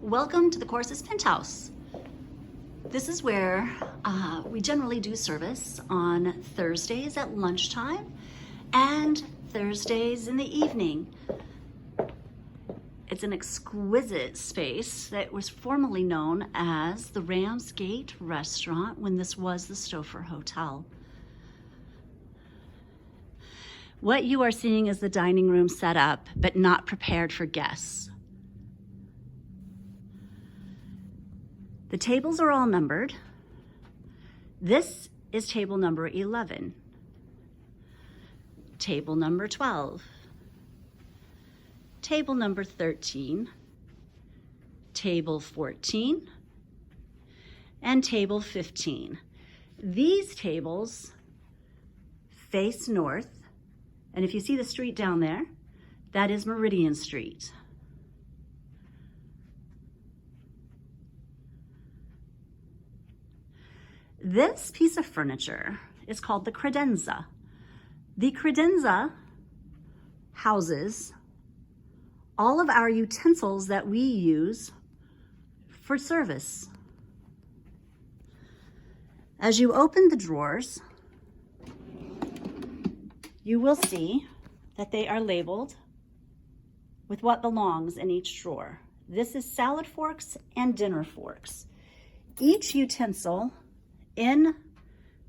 Welcome to the course's penthouse. This is where we generally do service on Thursdays at lunchtime and Thursdays in the evening. It's an exquisite space that was formerly known as the Ramsgate Restaurant when this was the Stouffer Hotel. What you are seeing is the dining room set up, but not prepared for guests. The tables are all numbered. This is table number 11, table number 12, table number 13, table 14, and table 15. These tables face north, and if you see the street down there, that is Meridian Street. This piece of furniture is called the credenza. The credenza houses all of our utensils that we use for service. As you open the drawers, you will see that they are labeled with what belongs in each drawer. This is salad forks and dinner forks. Each utensil in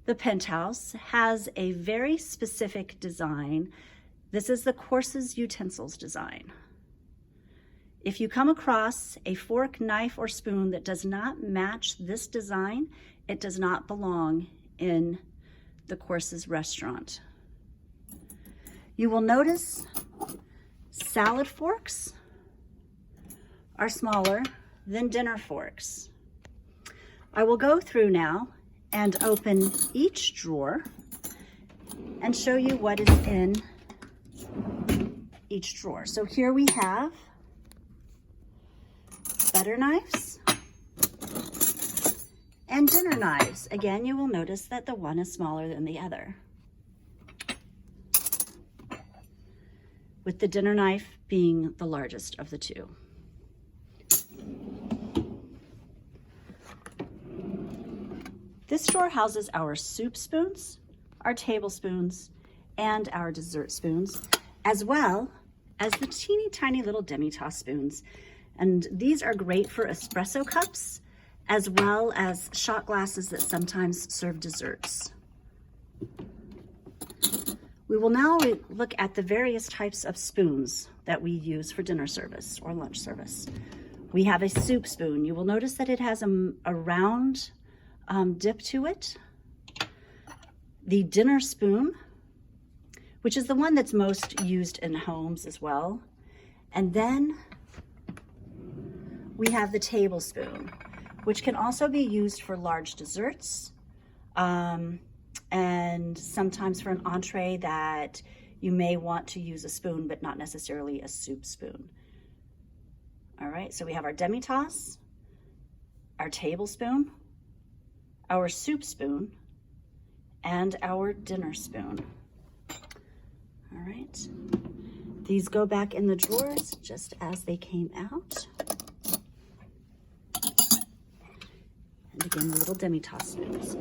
the penthouse has a very specific design. This is the course's utensils design. If you come across a fork, knife, or spoon that does not match this design, it does not belong in the course's restaurant. You will notice salad forks are smaller than dinner forks. I will go through now and open each drawer and show you what is in each drawer. So here we have butter knives and dinner knives. Again, you will notice that the one is smaller than the other, with the dinner knife being the largest of the two. This drawer houses our soup spoons, our tablespoons, and our dessert spoons, as well as the teeny tiny little demi-tasse spoons. And these are great for espresso cups, as well as shot glasses that sometimes serve desserts. We will now look at the various types of spoons that we use for dinner service or lunch service. We have a soup spoon. You will notice that it has a round dip to it. The dinner spoon, which is the one that's most used in homes as well. And then we have the tablespoon, which can also be used for large desserts, and sometimes for an entree that you may want to use a spoon, but not necessarily a soup spoon. All right, so we have our demi-tasse, our tablespoon, our soup spoon, and our dinner spoon. All right, these go back in the drawers just as they came out. And again, the little demi-tasse spoons.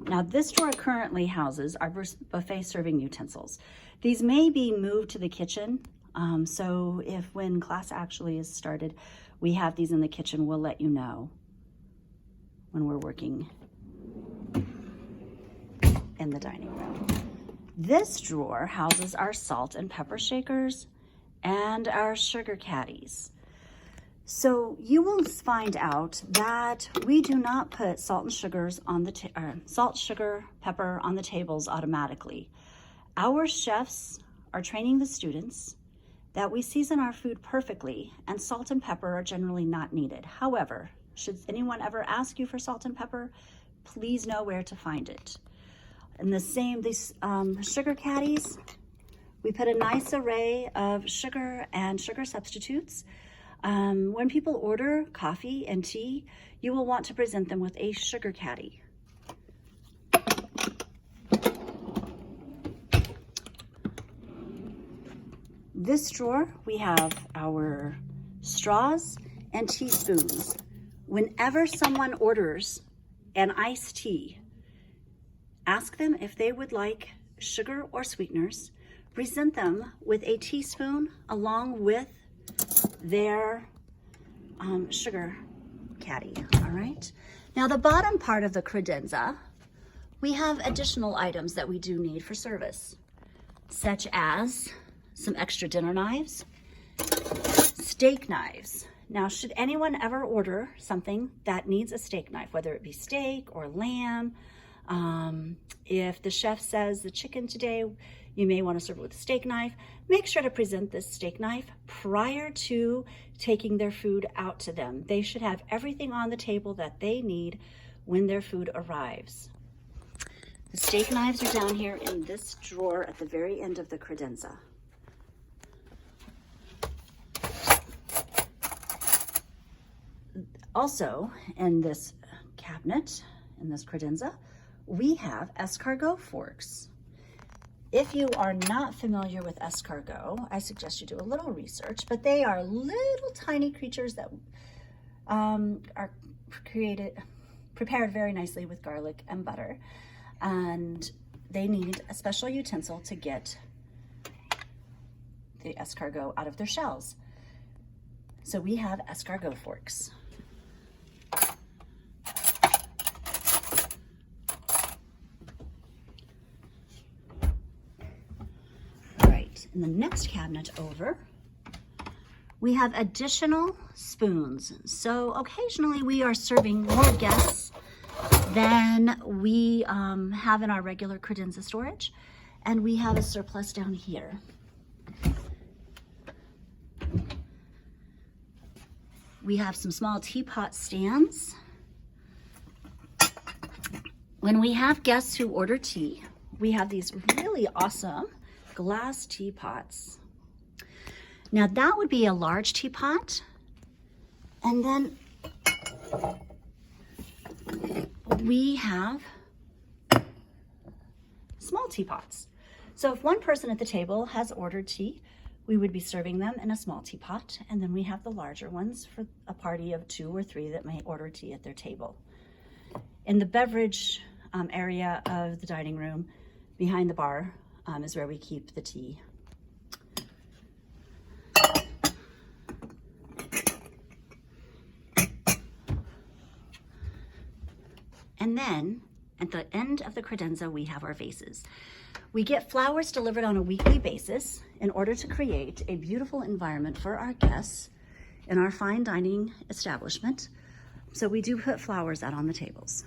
Now, this drawer currently houses our buffet serving utensils. These may be moved to the kitchen, so if when class actually is started, we have these in the kitchen, we'll let you know when we're working in the dining room. This drawer houses our salt and pepper shakers and our sugar caddies. So you will find out that we do not put salt and sugars on the salt, sugar, pepper on the tables automatically. Our chefs are training the students that we season our food perfectly, and salt and pepper are generally not needed. However, should anyone ever ask you for salt and pepper, please know where to find it. And these sugar caddies, we put a nice array of sugar and sugar substitutes. When people order coffee and tea, you will want to present them with a sugar caddy. This drawer, we have our straws and teaspoons. Whenever someone orders an iced tea, ask them if they would like sugar or sweeteners. Present them with a teaspoon along with their sugar caddy, all right? Now the bottom part of the credenza, we have additional items that we do need for service, such as some extra dinner knives, steak knives. Now, should anyone ever order something that needs a steak knife, whether it be steak or lamb, if the chef says the chicken today, you may want to serve it with a steak knife, make sure to present this steak knife prior to taking their food out to them. They should have everything on the table that they need when their food arrives. The steak knives are down here in this drawer at the very end of the credenza. Also, in this cabinet, in this credenza, we have escargot forks. If you are not familiar with escargot, I suggest you do a little research, but they are little tiny creatures that are prepared very nicely with garlic and butter, and they need a special utensil to get the escargot out of their shells. So we have escargot forks. In the next cabinet over, we have additional spoons. So occasionally we are serving more guests than we have in our regular credenza storage, and we have a surplus down here. We have some small teapot stands. When we have guests who order tea, we have these really awesome glass teapots. Now that would be a large teapot, and then we have small teapots. So if one person at the table has ordered tea, we would be serving them in a small teapot, and then we have the larger ones for a party of 2 or 3 that may order tea at their table. In the beverage area of the dining room, behind the bar, is where we keep the tea. And then at the end of the credenza, we have our vases. We get flowers delivered on a weekly basis in order to create a beautiful environment for our guests in our fine dining establishment. So we do put flowers out on the tables.